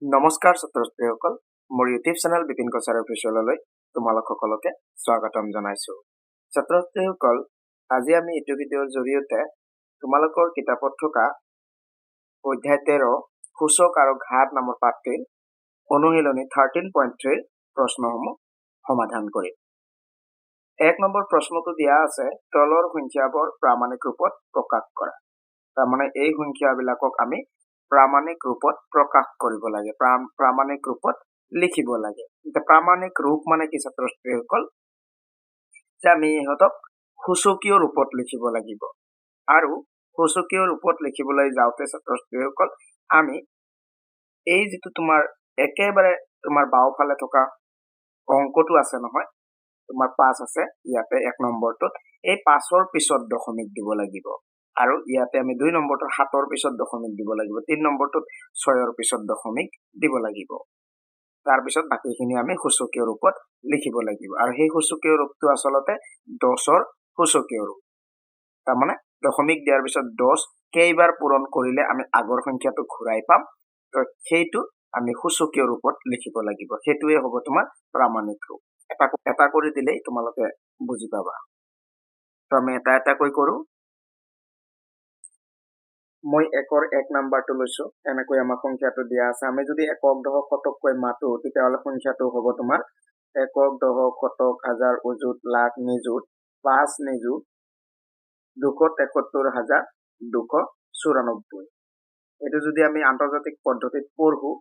নমস্কাৰ ছাত্ৰ-ছাত্ৰীসকল, মোৰ ইউটিউব চেনেল বিপিন কছাৰী অফিচিয়েললৈ তোমালোক সকলোকে স্বাগতম জনাইছো। ছাত্ৰ-ছাত্ৰীসকল, আজি আমি এইটো ভিডিঅ'ৰ জৰিয়তে তোমালোকৰ কিতাপত থকা অধ্যায় 13 সূচক আৰু ঘাত নামৰ পাঠটিৰ অনুশীলনী 13.3 প্ৰশ্নসমূহ সমাধান কৰিম। 1 নম্বৰ প্ৰশ্নটো দিয়া আছে, তলৰ সংখ্যাবোৰ প্ৰামাণিক ৰূপত প্ৰকাশ কৰা। তাৰমানে এই সংখ্যাবিলাকক আমি প্ৰামাণিক ৰূপত প্ৰকাশ কৰিব লাগে, প্ৰামাণিক ৰূপত লিখিব লাগে। প্ৰামাণিক ৰূপ মানে কি ছাত্ৰ-ছাত্ৰীসকল? যে আমি ইহঁতক সূচকীয় ৰূপত লিখিব লাগিব। আৰু সূচকীয় ৰূপত লিখিবলৈ যাওঁতে ছাত্ৰ-ছাত্ৰীসকল আমি এই যিটো তোমাৰ একেবাৰে তোমাৰ বাওঁফালে থকা অংকটো আছে নহয়, তোমাৰ 5 আছে ইয়াতে 1 নম্বৰটোত, এই 5ৰ পিছত দশমিক দিব লাগিব। আৰু ইয়াতে আমি 2 নম্বৰটোৰ 7ৰ পিছত দশমিক দিব লাগিব, 3 নম্বৰটোত 6ৰ পিছত দশমিক দিব লাগিব। তাৰ পিছত বাকিখিনি আমি সূচকীয় ৰূপত লিখিব লাগিব। আৰু সেই সূচকীয় ৰূপটো আচলতে 10ৰ সূচকীয় ৰূপ। তাৰমানে দশমিক দিয়াৰ পিছত 10 কেইবাৰ পূৰণ কৰিলে আমি আগৰ সংখ্যাটো ঘূৰাই পাম, তো সেইটো আমি সূচকীয় ৰূপত লিখিব লাগিব। সেইটোৱে হ'ব তোমাৰ প্ৰামাণিক ৰূপ। এটা কৰি দিলেই তোমালোকে বুজি পাবা। তো আমি এটা কৈ কৰো। মই 1ৰ 1 নাম্বাৰটো লৈছো। এনেকৈ আমাৰ সংখ্যাটো দিয়া আছে। আমি যদি একক, দশক, শতককৈ মাতো তেতিয়াহ'লে সংখ্যাটো হ'ব তোমাৰ একক, দশক, শতক, হাজাৰ, অযুত, লাখ, নিযুত, 5 নিযুত 273,294। এইটো যদি আমি আন্তৰ্জাতিক পদ্ধতিত পঢ়ো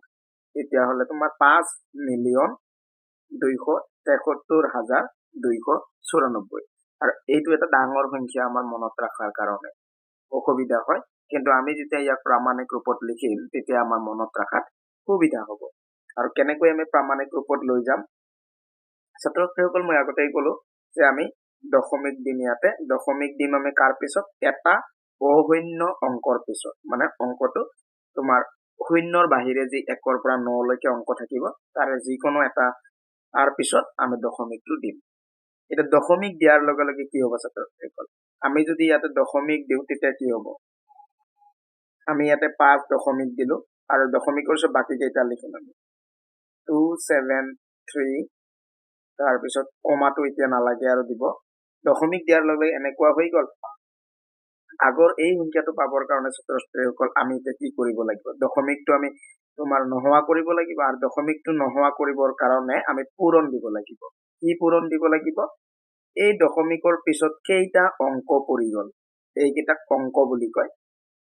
তেতিয়াহ'লে তোমাৰ 5,273,294। আৰু এইটো এটা ডাঙৰ সংখ্যা আমাৰ মনত ৰখাৰ কাৰণে অসুবিধা হয়, কিন্তু আমি যেতিয়া ইয়াক প্ৰামাণিক ৰূপত লিখিম তেতিয়া আমাৰ মনত ৰখাত সুবিধা হ'ব। আৰু কেনেকৈ আমি প্ৰামাণিক ৰূপত লৈ যাম? ছাত্ৰ-ছাত্ৰীসকল, মই আগতেই ক'লো যে আমি দশমিক দিম। ইয়াতে দশমিক দিম আমি কাৰ পিছত? এটা অশূন্য অংকৰ পিছত। মানে অংকটো তোমাৰ শূন্যৰ বাহিৰে যি 1ৰ পৰা 9 লৈকে অংক থাকিব তাৰে যিকোনো এটা তাৰ পিছত আমি দশমিকটো দিম। এতিয়া দশমিক দিয়াৰ লগে লগে কি হ'ব ছাত্ৰ-ছাত্ৰীসকল? আমি যদি ইয়াতে দশমিক দিওঁ তেতিয়া কি হ'ব? আমি ইয়াতে 5 দশমিক দিলো আৰু দশমিকৰ পিছত বাকী কেইটা লিখিম আমি 2 7 3। তাৰপিছত কমাটো এতিয়া নালাগে আৰু দিব। দশমিক দিয়াৰ লগে এনেকুৱা হৈ গ'ল। আগৰ এই সংখ্যাটো পাবৰ কাৰণে ছাত্ৰ-ছাত্ৰীসকল আমি এতিয়া কি কৰিব লাগিব? দশমিকটো আমি তোমাৰ নোহোৱা কৰিব লাগিব। আৰু দশমিকটো নোহোৱা কৰিবৰ কাৰণে আমি পূৰণ দিব লাগিব। কি পূৰণ দিব লাগিব? এই দশমিকৰ পিছত কেইটা অংক পৰি গ'ল এইকেইটাক অংক বুলি কয়।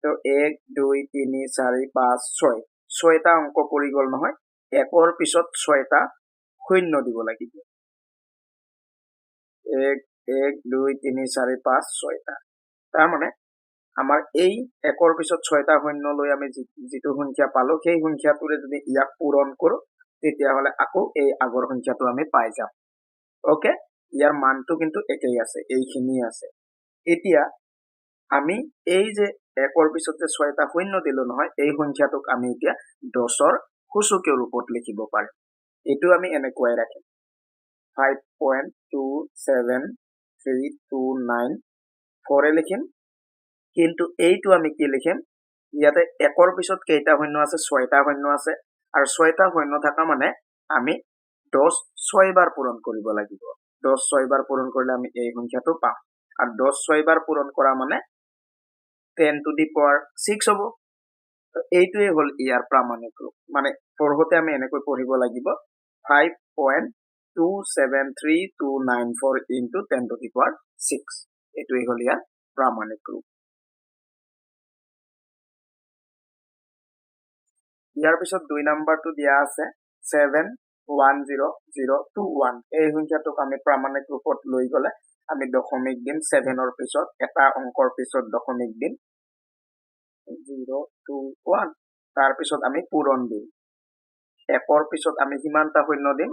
তো 1 2 3 4 5 6 6টা অংক পৰি গ'ল নহয়। 1ৰ পিছত 6টা শূন্য দিব লাগিব। 1 1 2 3 4 5 6টা। তাৰমানে আমাৰ এই 1ৰ পিছত 6টা শূন্য লৈ আমি যিটো সংখ্যা পালো সেই সংখ্যাটোৰে যদি ইয়াক পূৰণ কৰো তেতিয়াহ'লে আকৌ এই আগৰ সংখ্যাটো আমি পাই যাম। ওকে, ইয়াৰ মানটো কিন্তু একেই আছে, এইখিনি আছে। এতিয়া আমি এই যে 1ৰ পিছত যে 6টা শূন্য দিলো নহয়, এই সংখ্যাটোক আমি এতিয়া 10ৰ সূচকীয় ৰূপত লিখিব পাৰিম। এইটো আমি এনেকুৱাই ৰাখিম 5.27329 লিখিম। কিন্তু এইটো আমি কি লিখিম? ইয়াতে 1ৰ পিছত কেইটা শূন্য আছে? 6টা শূন্য আছে। আৰু 6টা শূন্য থকা মানে আমি 10 6 বাৰ পূৰণ কৰিব লাগিব। 10 6 বাৰ পূৰণ কৰিলে আমি এই সংখ্যাটো পাম। আৰু 10 6 বাৰ পূৰণ কৰা মানে 10 to the power 6 হ'ব। এইটোৱে হ'ল ইয়াৰ প্ৰামাণিক ৰূপ। মানে পঢ়োতে আমি এনেকৈ পঢ়িব লাগিব 5.273294 into 10 to the power 6। এইটোৱে হ'ল ইয়াৰ প্ৰামাণিক ৰূপ। ইয়াৰ পিছত 2 নম্বৰটো দিয়া আছে 710,021। এই সংখ্যাটোক আমি প্ৰামাণিক ৰূপত লৈ গ'লে আমি দশমিক দিম। 7ৰ পিছত এটা অংকৰ পিছত দশমিক দিম 021। তাৰ পিছত আমি পূৰণ দিম। 1ৰ পিছত আমি কিমানটা শূন্য দিম?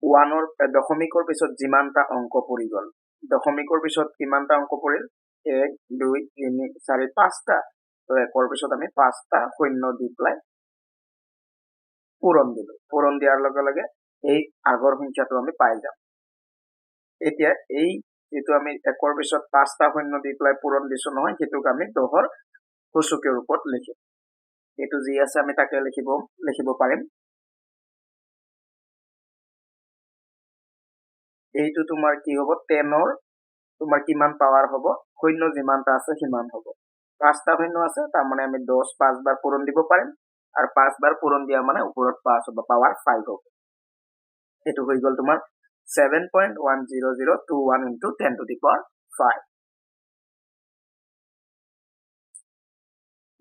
1ৰ দশমিকৰ পিছত যিমানটা অংক পৰি গ'ল। দশমিকৰ পিছত কিমানটা অংক পৰিল? 1 2 3 4 5টা। তো 1ৰ পিছত আমি 5টা শূন্য দি পেলাই পূৰণ দিলো। পূৰণ দিয়াৰ লগে লগে এই আগৰ সংখ্যাটো আমি পাই যাম। এতিয়া এই যেটো আমি 1ৰ পিছত 5টা শূন্য দি পেলাই পূৰণ দিছো নহয়, সেইটোক আমি 10ৰ সূচকীয় ৰূপত লিখিম। এইটো যি আছে আমি তাকে লিখিব পাৰিম এইটো তোমাৰ কি হ'ব 10ৰ তোমাৰ কিমান পাৱাৰ হ'ব শূন্য যিমানটা আছে সিমান হ'ব 5টা শূন্য আছে তাৰ মানে আমি 10 5 বাৰ পূৰণ দিব পাৰিম আৰু 5 বাৰ পূৰণ দিয়া মানে ওপৰত 5 হ'ব পাৱাৰ 5 হ'ব এটো হৈ গল তোমাৰ 7.10021 into 10 to the power 5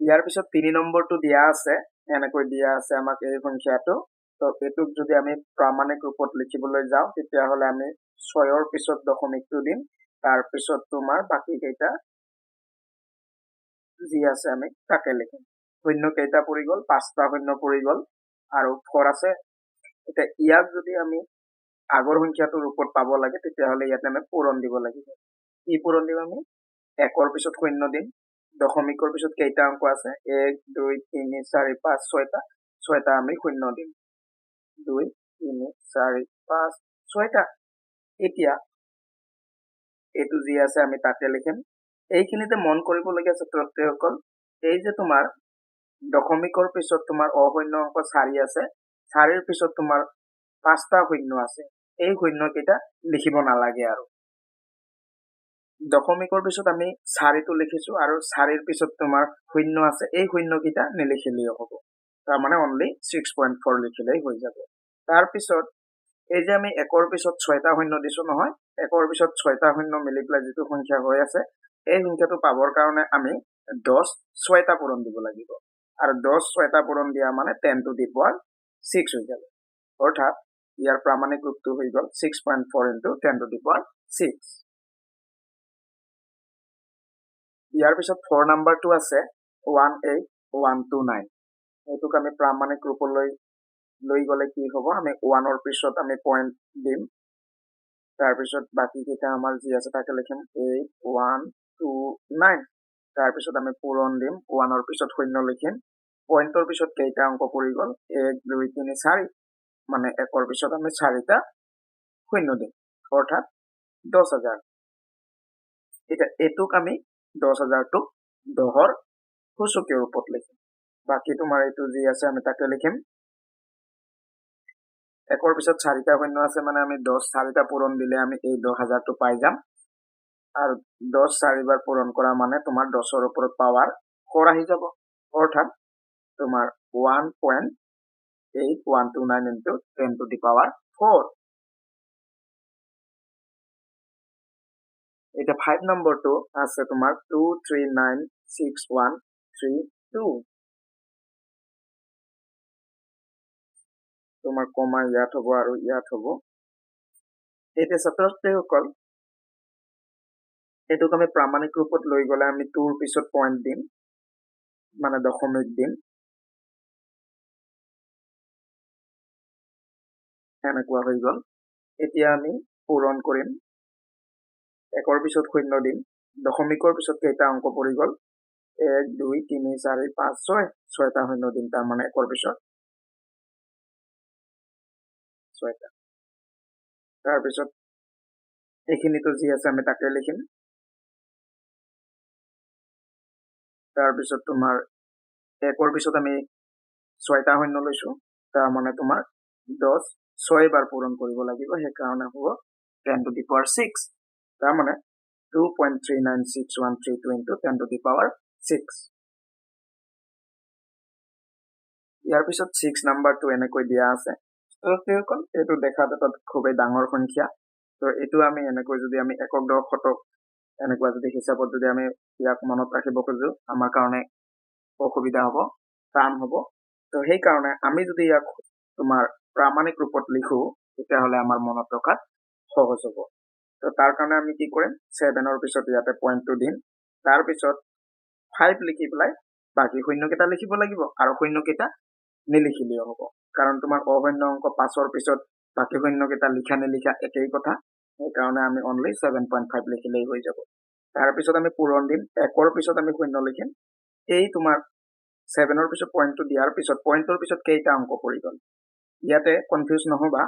ইয়াৰ পিছত 3 নম্বৰটো দিয়া আছে এনেকৈ দিয়া আছে আমাক এই সংখ্যাটো তো এটুক যদি আমি প্ৰামাণিক ৰূপত লিখিবলৈ যাওঁ তেতিয়া হলে আমি 6ৰ পিছত দশমিকটো দিম তাৰ পিছত তোমাৰ বাকি কেইটা যি আছে আমি তাকে লিখিম শূন্য কেইটা পৰি গল 5টা শূন্য পৰি গল আৰু 4 আছে এটা ইয়াক যদি আমি আগৰ সংখ্যাটোৰ ৰূপত পাব লাগে তেতিয়া হলে ইয়াতে আমি পূৰণ দিব লাগিব কি পূৰণ দিম আমি 1ৰ পিছত শূন্য দিম দশমিকৰ পিছত কেইটা অংক আছে 1 2 3 4 5 6টা 6টা আমি শূন্য দিম 2 3 4 5 6টা এতিয়া এটো যি আছে আমি তাতে লিখিম এইখিনিতে মন কৰিবলগীয়া ছাত্ৰ-ছাত্ৰীসকল এই যে তোমাৰ দশমিকৰ পিছত তোমাৰ অশূন্য অংক 4 আছে 4ৰ পিছত তোমাৰ 5টা শূন্য আছে এই শূন্য কেইটা লিখিব নালাগে আৰু দশমিকৰ পিছত আমি 4টো লিখিছো আৰু 4ৰ পিছত তোমাৰ শূন্য আছে এই শূন্য কেইটা নিলিখিলেও হ'ব তাৰ মানে অনলি 6.4 লিখিলেই হৈ যাব তাৰ পিছত এই যে আমি 1ৰ পিছত 6টা শূন্য দিছো নহয় 1ৰ পিছত 6টা শূন্য মিলি পেলাই যেটো সংখ্যা হৈ আছে এই সংখ্যাটো পাবৰ কাৰণে আমি 10 6টা পূৰণ দিব লাগিব আৰু 10 6টা পূৰণ দিয়া মানে 10 to the power 6 হৈ যাব অৰ্থাৎ ইয়াৰ প্ৰামাণিক ৰূপটো হৈ গল 6.4 into 10 to the power 6 ইয়াৰ পিছত 4 নম্বৰটো আছে 18129 এইটোক আমি প্ৰামাণিক ৰূপলৈ লৈ গলে কি হ'ব আমি 1ৰ পিছত আমি পইণ্ট দিম তাৰ পিছত বাকি কেইটা আমাৰ যি আছে তাকে লিখিম 8129 তাৰ পিছত আমি পূৰণ দিম 1ৰ পিছত শূন্য লিখিম পইণ্টৰ পিছত কেইটা অংক পৰি গল 1 2 3 4 মানে 1ৰ পিছত আমি 4টা শূন্য দিম অৰ্থাৎ 10000 এটা এটুক আমি 10000 টো 10ৰ সূচকীয় ৰূপত লিখিম বাকি তোমাৰ এইটো যি আছে আমি তাকে লিখিম 1ৰ পিছত 4টা শূন্য আছে মানে আমি 10 4টা পূৰণ দিলে আমি এই 10000 টো পাই যাম আৰু 10 4 বাৰ পূৰণ কৰা মানে তোমাৰ 10ৰ ওপৰত পাৱাৰ 4 আহি যাব অৰ্থাৎ তোমাৰ 1.8129 into 10 to the power 4 এটা 5 নম্বৰটো আছে তোমাৰ 2396132 তোমাৰ কমা ইয়াত হ'ব আৰু ইয়াত হ'ব এতিয়া ছাত্ৰ-ছাত্ৰীসকল এটোক আমি প্ৰামাণিক ৰূপত লৈ গলে আমি 2ৰ পিছত পইণ্ট দিম মানে দশমিক দিম এনেকুৱা হৈ গল এতিয়া আমি পূৰণ কৰিম 1ৰ পিছত শূন্য দিম দশমিকৰ পিছত কেইটা অংক পৰি গল 1 2 3 4 5 6 6টা শূন্য দিম তাৰ মানে 1ৰ পিছত 6টা তাৰ পিছত এইখিনিতো যি আছে আমি তাকে লিখিম তাৰ পিছত তোমাৰ 1ৰ পিছত আমি 6টা শূন্য লৈছো তাৰ মানে তোমাৰ 10 6 বাৰ পূৰণ কৰিব লাগিব সেই কাৰণে হ'ব 10 to the power 6 তাৰ মানে 2.396132 into 10 to the power 6 ইয়াৰ পিছত 6 নম্বৰটো এনেকৈ দিয়া আছে তো সেইসকল এটো দেখাত এটা খুবেই ডাঙৰ সংখ্যা তো এটো আমি এনেকৈ যদি আমি একক দশ শতক এনেকুৱা যদি হিচাপত যদি আমি ইয়াক মনত ৰাখিব খোজো আমাৰ কাৰণে অসুবিধা হ'ব টান হ'ব তো সেই কাৰণে আমি যদি ইয়াক তোমাৰ প্ৰামাণিক ৰূপত লিখো তেতিয়া হলে আমাৰ মনত ৰখাত সহজ হ'ব তো তাৰ কাৰণে আমি কি কৰিম 7ৰ পিছত ইয়াতে পইণ্টটো দিম তাৰ পিছত 5 লিখি পেলাই বাকি শূন্য কেইটা লিখিব লাগিব আৰু শূন্য কেইটা নিলিখিলেও হ'ব কাৰণ তোমাৰ অশূন্য অংক 5ৰ পিছত বাকি শূন্য কেইটা লিখা নিলিখা একেই কথা সেই কাৰণে আমি অনলি 7.5 লিখিলেই হৈ যাব তাৰ পিছত আমি পূৰণ দিম 1ৰ পিছত আমি শূন্য লিখিম এই তোমাৰ 7ৰ পিছত পইণ্টটো দিয়াৰ পিছত পইণ্টৰ পিছত কেইটা অংক পৰি গল ইয়াতে কনফিউজ নহবা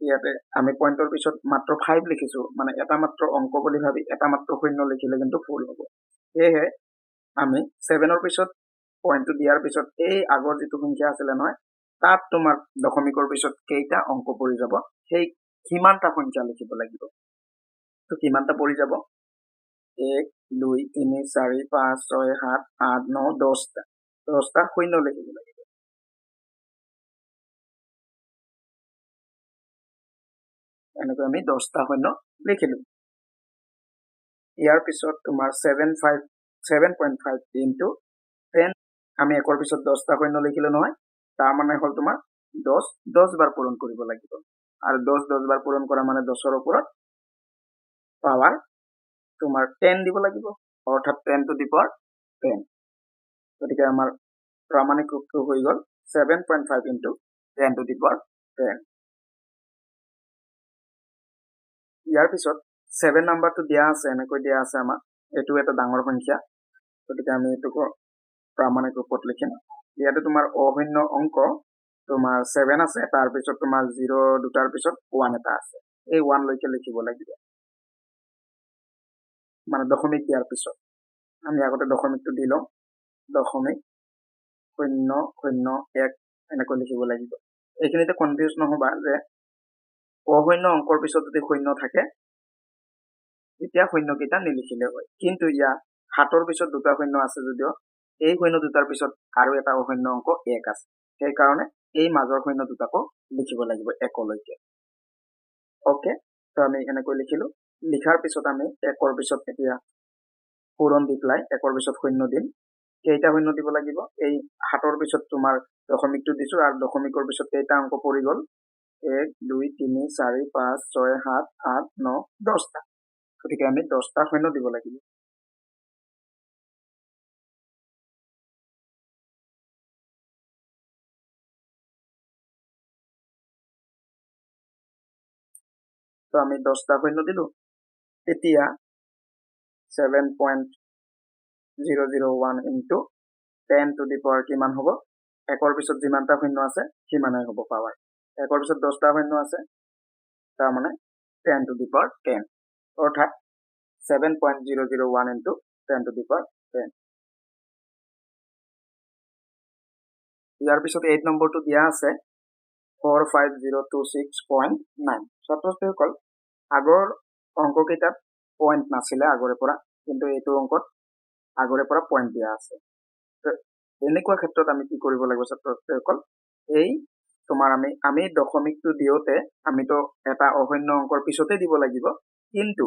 ইয়াতে আমি পইণ্টৰ পিছত মাত্ৰ 5 লিখিছো মানে এটা মাত্ৰ অংক বুলি ভাবি এটা মাত্ৰ শূন্য লিখিলে কিন্তু ভুল হ'ব সেয়ে আমি 7ৰ পিছত পইণ্টটো দিয়াৰ পিছত এই আগৰ যিটো সংখ্যা আছিলে নহয় তাত তোমাৰ দশমিকৰ পিছত কেইটা অংক পৰি যাব সেই কিমানটা সংখ্যা লিখিব লাগিব তো কিমানটা পৰি যাব 1 2 3 4 5 6 7 8 9 10টা 10টা শূন্য লিখিব লাগিব এনেকৈ আমি 10টা শূন্য লিখিলো ইয়াৰ পিছত তোমাৰ 7.5 ইনটু 10 আমি একৰ পিছত 10টা শূন্য লিখিলো নহয় তাৰ মানে হল তোমাৰ 10 বাৰ পূৰণ কৰিব লাগিব আৰু 10 বাৰ পূৰণ কৰা মানে 10ৰ ওপৰত পাৱাৰ তোমাৰ 10 দিব লাগিব অৰ্থাৎ 10 to the power 10 গতিকে আমাৰ প্ৰামাণিক ৰূপটো হৈ গল 7.5 into 10 to the power 10 ইয়াৰ পিছত 7 নাম্বাৰটো দিয়া আছে এনেকৈ দিয়া আছে আমাৰ এটো এটা ডাঙৰ সংখ্যা গতিকে আমি এটো প্ৰামাণিক ৰূপত লিখিম ইয়াতে তোমাৰ অশূন্য অংক তোমাৰ 7 আছে তাৰ পিছত তোমাৰ 0 দুটাৰ পিছত 1 এটা আছে এই 1 লৈকে লিখিব লাগিব মানে দশমিক দিয়াৰ পিছত আমি আগতে দশমিকটো দি লওঁ দশমিক 0 0 1 এনেকৈ লিখিব লাগিব এইখিনিতে কনফিউজ নহবা যে অশূন্য অংকৰ পিছত যদি শূন্য থাকে এতিয়া শূন্য কেইটা নিলিখিলে হয় কিন্তু ইয়া হাতৰ পিছত দুটা শূন্য আছে যদিও এই শূন্য দুটাৰ পিছত আৰু এটা অশূন্য অংক 1 আছে সেই কাৰণে এই মাজৰ শূন্য দুটাকো লিখিব লাগিব একলৈকে ওকে তো আমি এনেকৈ লিখিলো লিখাৰ পিছত আমি একৰ পিছত এতিয়া পূৰণ দি পেলাই একৰ পিছত শূন্য দিম কেইটা শূন্য দিব লাগিব এই হাতৰ পিছত তোমাৰ দশমিকটো দিছো আৰু দশমিকৰ পিছত কেইটা অংক পৰি গল 1 2 3 4 5 6 7 8 9 10টা গতিকে আমি 10টা শূন্য দিব লাগিব তো আমি 10টা শূন্য দিলো এতিয়া 7.001 into 10 to the power কিমান হ'ব একৰ পিছত যিমানটা শূন্য আছে সিমানেই হ'ব পাৱাৰ একৰ পিছত 10টা শূন্য আছে তাৰ মানে 10 to the power 10 অৰ্থাৎ 7.001 into 10 to the power 10 ইয়াৰ পিছত 8 নম্বৰটো দিয়া আছে 45026.9 ছাত্ৰছাত্ৰীসকল আগৰ অংককেইটাত পইণ্ট নাছিলে আগৰে পৰা কিন্তু এইটো অংকত আগৰে পৰা পইণ্ট দিয়া আছে এনেকুৱা ক্ষেত্ৰত আমি কি কৰিব লাগিব ছাত্ৰছাত্ৰীসকল এই তোমাৰ আমি দশমিকটো দিওতে আমিতো এটা অশূন্য অংকৰ পিছতে দিব লাগিব কিন্তু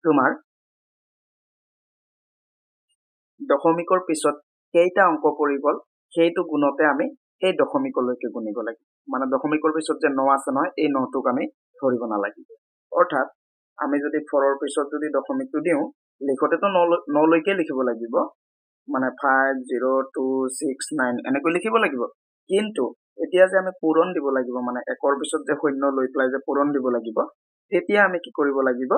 তোমাৰ দশমিকৰ পিছত কেইটা অংক পৰি গল সেইটো গুণতে আমি এই দশমিকলৈকে গুণিব লাগিব মানে দশমিকৰ পিছত যে 9 আছে নহয় এই 9টোক আমি ধৰিব নালাগিব অৰ্থাৎ আমি যদি 4ৰ পিছত যদি দশমিকটো দিওঁ লিখোতেতো 9 লৈকে লিখিব লাগিব মানে 50269 এনেকৈ লিখিব লাগিব কিন্তু এতিয়া যে আমি পূৰণ দিব লাগিব মানে একৰ পিছত যে শূন্য লৈ পেলাই যে পূৰণ দিব লাগিব তেতিয়া আমি কি কৰিব লাগিব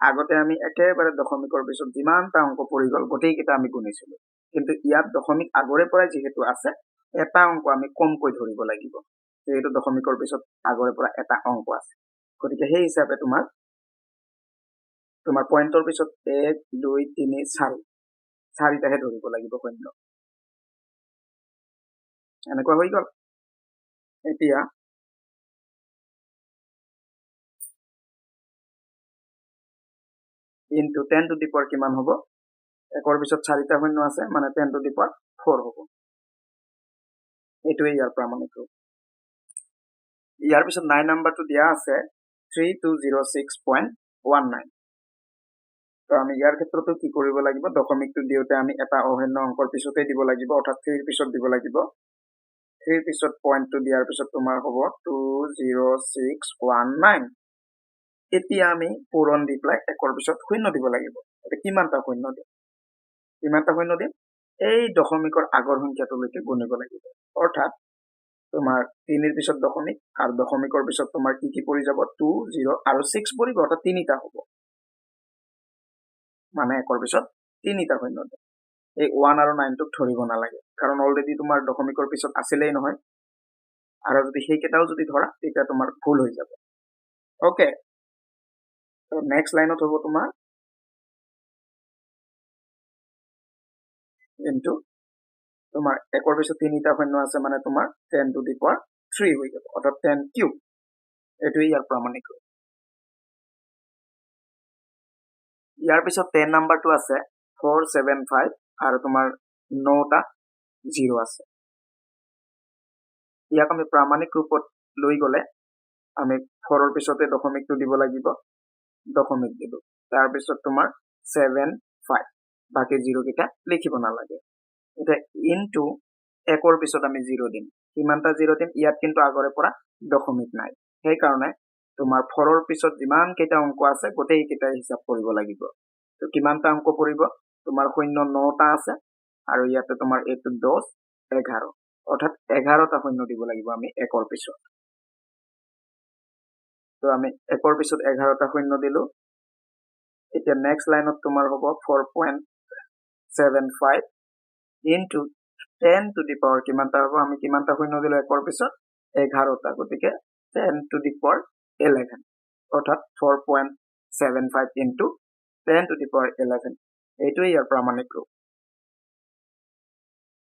আগতে আমি একেবাৰে দশমিকৰ পিছত যিমানটা অংক পৰি গল গোটেইকেইটা আমি গুণিছিলো কিন্তু ইয়াত দশমিক আগৰে পৰাই যিহেতু আছে এটা অংক আমি কমকৈ ধৰিব লাগিব এইটো দশমিকৰ পিছত আগৰে পৰা এটা অংক আছে গতিকে সেই হিচাপে তোমাৰ পইণ্টৰ পিছত 1 2 3 4 চাৰিটাহে ধৰিব লাগিব শূন্য এনেকুৱা হৈ গল এতিয়া into 10 to the power কিমান হ'ব একৰ পিছত 4টা শূন্য আছে মানে 10 to the power 4 হ'ব এইটোৱে ইয়াৰ প্ৰামাণিক ৰূপ ইয়াৰ পিছত 9 নম্বৰটো দিয়া আছে 3206.19 তো আমি ইয়াৰ ক্ষেত্ৰতো কি কৰিব লাগিব দশমিকটো দিওতে আমি এটা অশূন্য অংকৰ পিছতে দিব লাগিব অৰ্থাৎ 3 পিছত দিব লাগিব 3 পিছত পইণ্টটো দিয়াৰ পিছত তোমাৰ হ'ব 20619 এতিয়া আমি পূৰণ দি পেলাই একৰ পিছত শূন্য দিব লাগিব এটা কিমানটা শূন্য দিম এই দশমিকৰ আগৰ সংখ্যাটোলৈকে গুণিব লাগিব অৰ্থাৎ তোমাৰ 3ৰ পিছত দশমিক আৰু দশমিকৰ পিছত তোমাৰ কি পৰি যাব 2 0 আৰু 6 পৰিব অৰ্থাৎ তিনিটা হ'ব মানে একৰ পিছত তিনিটা শূন্য এই 1 আৰু 9 টোক ধৰিব নালাগে কাৰণ অলৰেডি তোমাৰ দশমিকৰ পিছত আছিলেই নহয় আৰু যদি সেইকেইটাও যদি ধৰা তেতিয়া তোমাৰ ভুল হৈ যাব ওকে তো নেক্সট লাইনত হ'ব তোমাৰ into তোমাৰ 1ৰ পিছত 3টা শূন্য আছে মানে তোমাৰ 10 to the power 3 হৈ যাব অৰ্থাৎ 10 কিউব এটোই ইয়াৰ প্ৰামাণিক ৰূপ ইয়াৰ পিছত 10 নাম্বাৰটো আছে 475 আৰু তোমাৰ 9টা 0 আছে ইয়াক আমি প্ৰামাণিক ৰূপত লৈ গলে আমি 4ৰ পিছতে দশমিকটো দিব লাগিব দশমিক দিলো তাৰ পিছত তোমাৰ 7 5 বাকি 0 কিটা লিখিব নালাগে এটা ইনটু 1ৰ পিছত আমি 0 দিম কিমানটা 0 দিম ইয়াত কিন্তু আগৰে পৰা দশমিক নাই সেই কাৰণে তোমাৰ 4ৰ পিছত যিমান কেইটা অংক আছে গোটেই কেইটা হিসাব কৰিব লাগিব তো কিমানটা অংক পৰিব তোমাৰ 0 9টা আছে আৰু ইয়াতে তোমাৰ এইটো 10 11 অৰ্থাৎ 11টা শূন্য দিব লাগিব আমি 1ৰ পিছত তো আমি 1ৰ পিছত 11টা শূন্য দিলো এতিয়া নেক্সট লাইনত তোমাৰ হ'ব 4.75 into 10 to the power কিমানটা হ'ব আমি কিমানটা শূন্য দিলো 1ৰ পিছত 11টা গতিকে 10 to the power 11 অৰ্থাৎ 4.75 into 10 to the power 11 এইটোই ইয়াৰ প্ৰামাণিক ৰূপ